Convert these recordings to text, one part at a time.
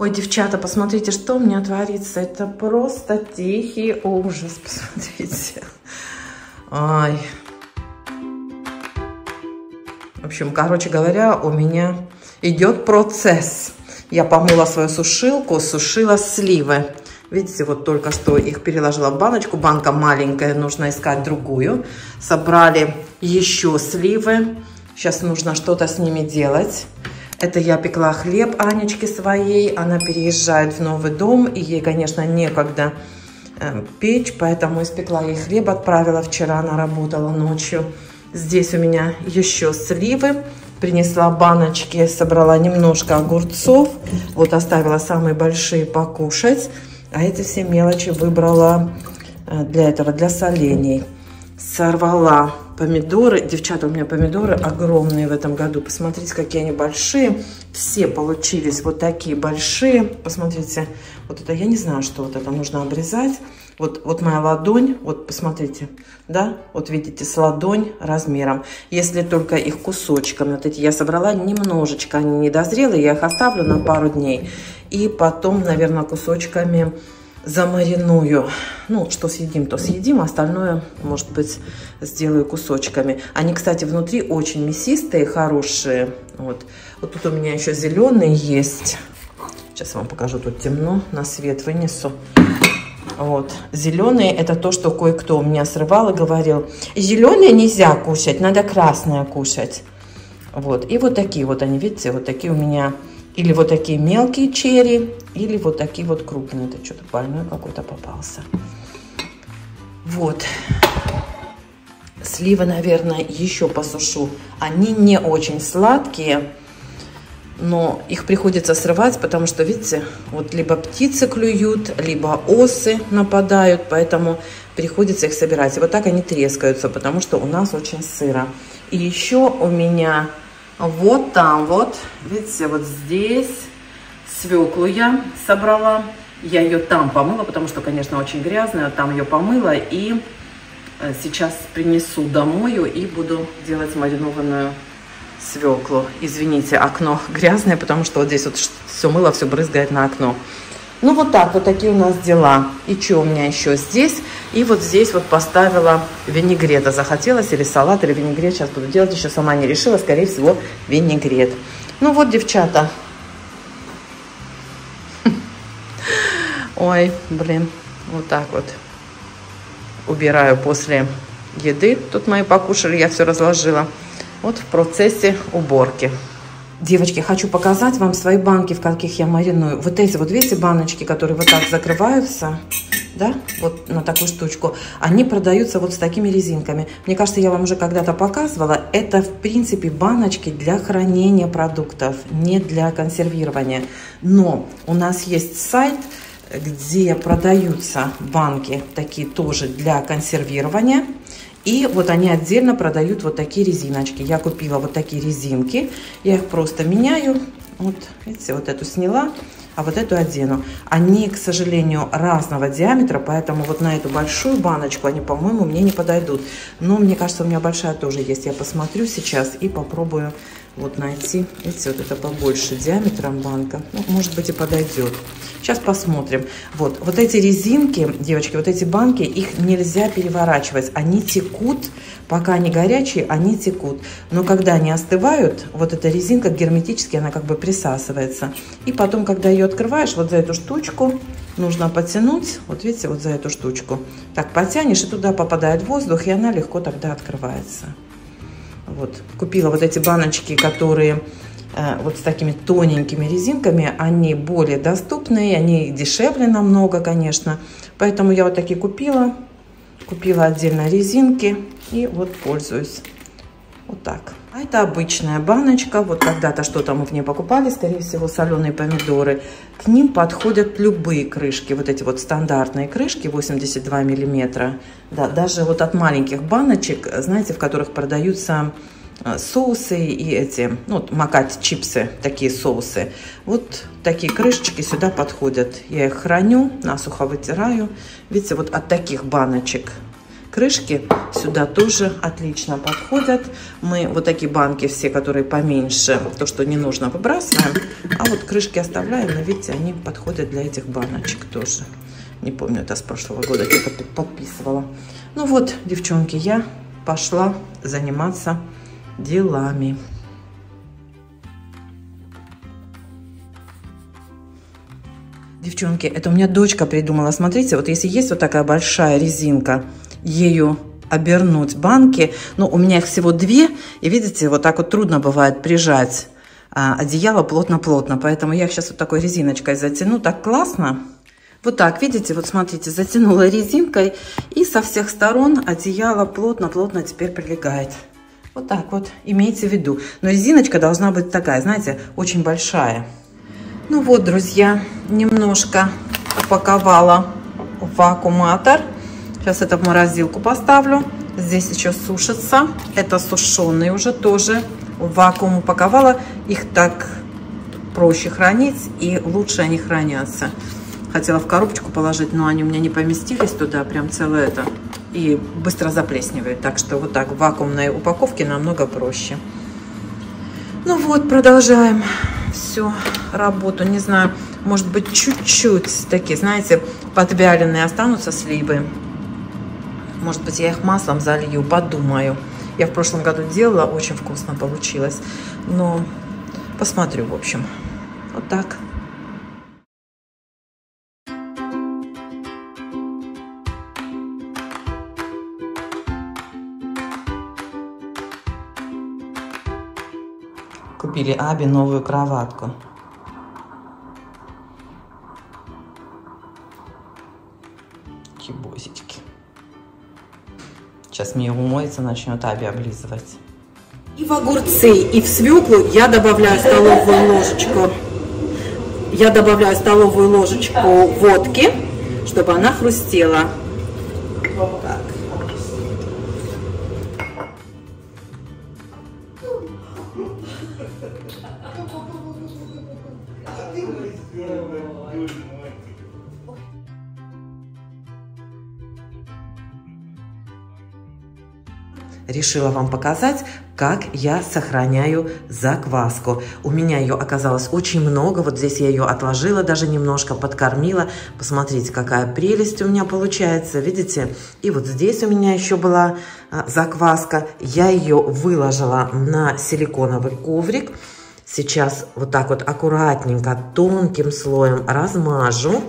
Ой, девчата, посмотрите, что у меня творится. Это просто тихий ужас. Посмотрите. Ай. В общем, короче говоря, у меня идет процесс. Я помыла свою сушилку, сушила сливы. Видите, вот только что их переложила в баночку. Банка маленькая, нужно искать другую. Собрали еще сливы. Сейчас нужно что-то с ними делать. Это я пекла хлеб Анечке своей. Она переезжает в новый дом. И ей, конечно, некогда печь. Поэтому испекла ей хлеб, отправила вчера. Она работала ночью. Здесь у меня еще сливы. Принесла баночки, собрала немножко огурцов. Вот оставила самые большие покушать. А эти все мелочи выбрала для этого, для солений. Сорвала помидоры. Девчата, у меня помидоры огромные в этом году. Посмотрите, какие они большие. Все получились вот такие большие. Посмотрите, вот это, я не знаю, что вот это нужно обрезать. Вот моя ладонь, вот посмотрите, да, вот видите, с ладонь размером. Если только их кусочками, вот эти я собрала немножечко, они недозрелые, я их оставлю на пару дней. И потом, наверное, кусочками замариную. Ну, что съедим, то съедим, остальное, может быть, сделаю кусочками. Они, кстати, внутри очень мясистые, хорошие. Вот тут у меня еще зеленые есть. Сейчас вам покажу, тут темно, на свет вынесу. Вот, зеленые это то, что кое-кто у меня срывал и говорил, зеленые нельзя кушать, надо красное кушать. Вот, и вот такие вот они, видите, вот такие у меня, или вот такие мелкие черри, или вот такие вот крупные. Это что-то больной какой-то попался. Вот, сливы, наверное, еще посушу. Они не очень сладкие, но их приходится срывать, потому что, видите, вот либо птицы клюют, либо осы нападают, поэтому приходится их собирать. И вот так они трескаются, потому что у нас очень сыро. И еще у меня вот там вот, видите, вот здесь свеклу я собрала. Я ее там помыла, потому что, конечно, очень грязная. Там ее помыла и сейчас принесу домой и буду делать маринованную свеклу. Извините, окно грязное, потому что вот здесь вот все мыло, все брызгает на окно. Ну вот так, вот такие у нас дела. И что у меня еще здесь? И вот здесь вот поставила винегрета. Захотелось или салат, или винегрет. Сейчас буду делать, еще сама не решила. Скорее всего, винегрет. Ну вот, девчата. Ой, блин, вот так вот. Убираю после еды. Тут мои покушали, я все разложила. Вот в процессе уборки. Девочки, хочу показать вам свои банки, в каких я мариную. Вот эти вот, видите, баночки, которые вот так закрываются, да, вот на такую штучку, они продаются вот с такими резинками. Мне кажется, я вам уже когда-то показывала. Это, в принципе, баночки для хранения продуктов, не для консервирования. Но у нас есть сайт, где продаются банки такие тоже для консервирования. И вот они отдельно продают вот такие резиночки. Я купила вот такие резинки. Я их просто меняю. Вот, видите, вот эту сняла, а вот эту одену. Они, к сожалению, разного диаметра, поэтому вот на эту большую баночку они, по-моему, мне не подойдут. Но мне кажется, у меня большая тоже есть. Я посмотрю сейчас и попробую вот найти. Видите, вот это побольше диаметром банка. Ну, может быть, и подойдет. Сейчас посмотрим. Вот эти резинки, девочки, вот эти банки, их нельзя переворачивать. Они текут, пока они горячие, они текут. Но когда они остывают, вот эта резинка герметически, она как бы присасывается. И потом, когда ее открываешь, вот за эту штучку нужно потянуть. Вот видите, вот за эту штучку. Так потянешь, и туда попадает воздух, и она легко тогда открывается. Вот, купила вот эти баночки, которые вот с такими тоненькими резинками. Они более доступные, они дешевле намного, конечно. Поэтому я вот такие купила. Купила отдельно резинки и вот пользуюсь. Вот так. А это обычная баночка. Вот когда-то что-то мы в ней покупали, скорее всего, соленые помидоры. К ним подходят любые крышки. Вот эти вот стандартные крышки 82 миллиметра. Да, даже вот от маленьких баночек, знаете, в которых продаются соусы и эти, ну, макать чипсы, такие соусы. Вот такие крышечки сюда подходят. Я их храню, насухо вытираю. Видите, вот от таких баночек крышки сюда тоже отлично подходят. Мы вот такие банки все, которые поменьше, то, что не нужно, выбрасываем. А вот крышки оставляем, но видите, они подходят для этих баночек тоже. Не помню, это с прошлого года где-то подписывала. Ну вот, девчонки, я пошла заниматься делами. Девчонки, это у меня дочка придумала. Смотрите, вот если есть вот такая большая резинка, ею обернуть банки. Ну, у меня их всего 2. И видите, вот так вот трудно бывает прижать одеяло плотно-плотно. Поэтому я их сейчас вот такой резиночкой затяну. Так классно. Вот так, видите, вот смотрите, затянула резинкой. И со всех сторон одеяло плотно-плотно теперь прилегает. Вот так вот, имейте в виду. Но резиночка должна быть такая, знаете, очень большая. Ну вот, друзья, немножко упаковала в вакууматор. Сейчас это в морозилку поставлю. Здесь еще сушится. Это сушеные уже тоже. В вакуум упаковала. Их так проще хранить и лучше они хранятся. Хотела в коробочку положить, но они у меня не поместились туда. Прям целое это. И быстро заплесневает. Так что вот так в вакуумной упаковке намного проще. Ну вот, продолжаем всю работу. Не знаю, может быть, чуть-чуть такие, знаете, подвяленные останутся сливы. Может быть, я их маслом залью, подумаю. Я в прошлом году делала, очень вкусно получилось. Но посмотрю, в общем. Вот так. Купили Абе новую кроватку. Чебосички. Сейчас Мия умоется, начнет Аби облизывать. И в огурцы, и в свеклу я добавляю столовую ложечку. Я добавляю столовую ложечку водки, чтобы она хрустела. Вот так. Решила вам показать, как я сохраняю закваску. У меня ее оказалось очень много. Вот здесь я ее отложила, даже немножко подкормила. Посмотрите, какая прелесть у меня получается. Видите? И вот здесь у меня еще была закваска. Я ее выложила на силиконовый коврик. Сейчас вот так вот аккуратненько, тонким слоем размажу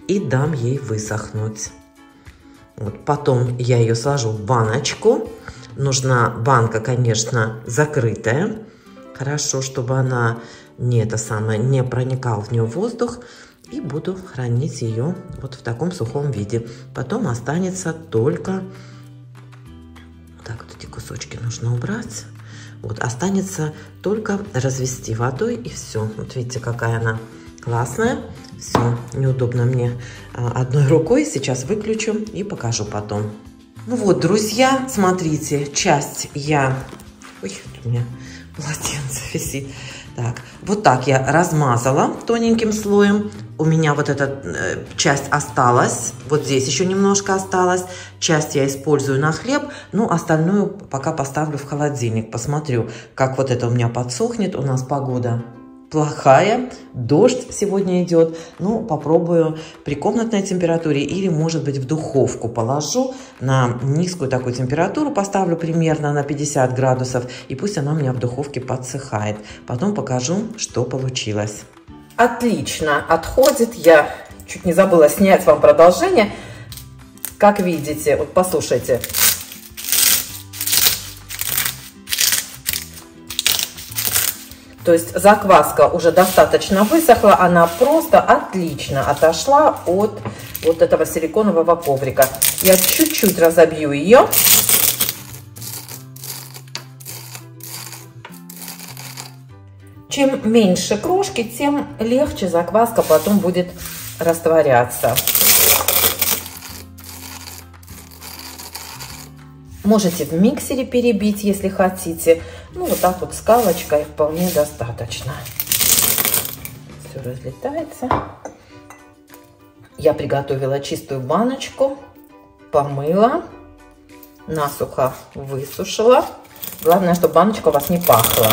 и дам ей высохнуть. Вот, потом я ее сложу в баночку. Нужна банка, конечно, закрытая. Хорошо, чтобы она не проникал в нее воздух. И буду хранить ее вот в таком сухом виде. Потом останется только... Так, вот эти кусочки нужно убрать. Вот, останется только развести водой и все. Вот видите, какая она классная. Все, неудобно мне одной рукой. Сейчас выключу и покажу потом. Ну вот, друзья, смотрите, часть я... Ой, у меня полотенце висит. Так, вот так я размазала тоненьким слоем. У меня вот эта часть осталась. Вот здесь еще немножко осталось. Часть я использую на хлеб. Ну, остальную пока поставлю в холодильник. Посмотрю, как вот это у меня подсохнет. У нас погода плохая, дождь сегодня идет. Ну, попробую при комнатной температуре или, может быть, в духовку положу на низкую такую температуру, поставлю примерно на 50 градусов, и пусть она у меня в духовке подсыхает. Потом покажу, что получилось. Отлично отходит. Я чуть не забыла снять вам продолжение. Как видите, вот послушайте. То есть закваска уже достаточно высохла, она просто отлично отошла от вот этого силиконового коврика. Я чуть-чуть разобью ее. Чем меньше крошки, тем легче закваска потом будет растворяться. Можете в миксере перебить, если хотите. Ну, вот так вот скалочкой вполне достаточно. Все разлетается. Я приготовила чистую баночку, помыла. насухо высушила. Главное, чтобы баночка у вас не пахла.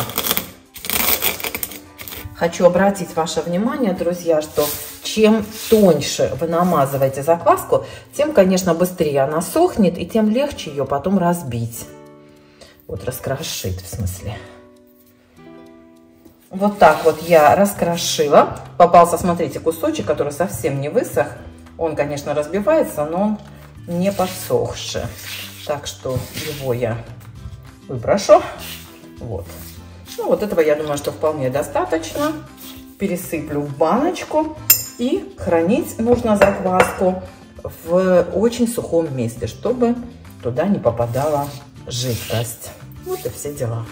Хочу обратить ваше внимание, друзья, что чем тоньше вы намазываете закваску, тем, конечно, быстрее она сохнет, и тем легче ее потом разбить. Вот раскрошить, в смысле. Вот так вот я раскрошила. Попался, смотрите, кусочек, который совсем не высох. Он, конечно, разбивается, но он не подсохший. Так что его я выброшу. Вот. Ну, вот этого, я думаю, что вполне достаточно. Пересыплю в баночку. И хранить нужно закваску в очень сухом месте, чтобы туда не попадала жидкость. Вот и все дела.